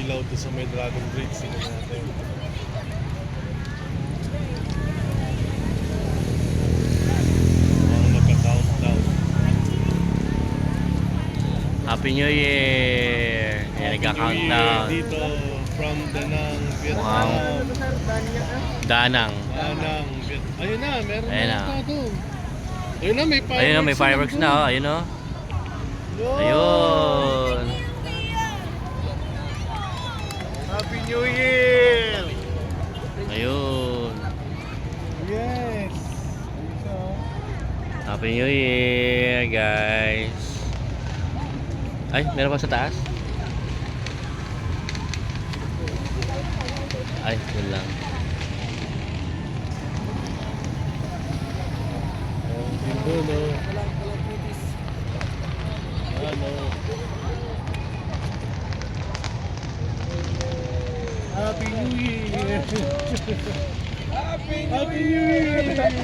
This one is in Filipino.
ilaw to sa may Dragon Bridge. Sino natin? Mga nagka-countdown. Happy New Year! Ayan, nagka-countdown. Dito from Danang, Vietnam. Wow. Danang. Danang, Vietnam. Ayun na, meron Ayun na. na ito. Ayun na, may fireworks. Ayun na, may fireworks na. Oh. Ayun o. Ayun. Happy New Year! Ayun. Yes! Happy New Year, guys. Ay, meron pa sa taas? Ay, yun lang. Dito, no? Ano? Happy New Year! Happy New Year!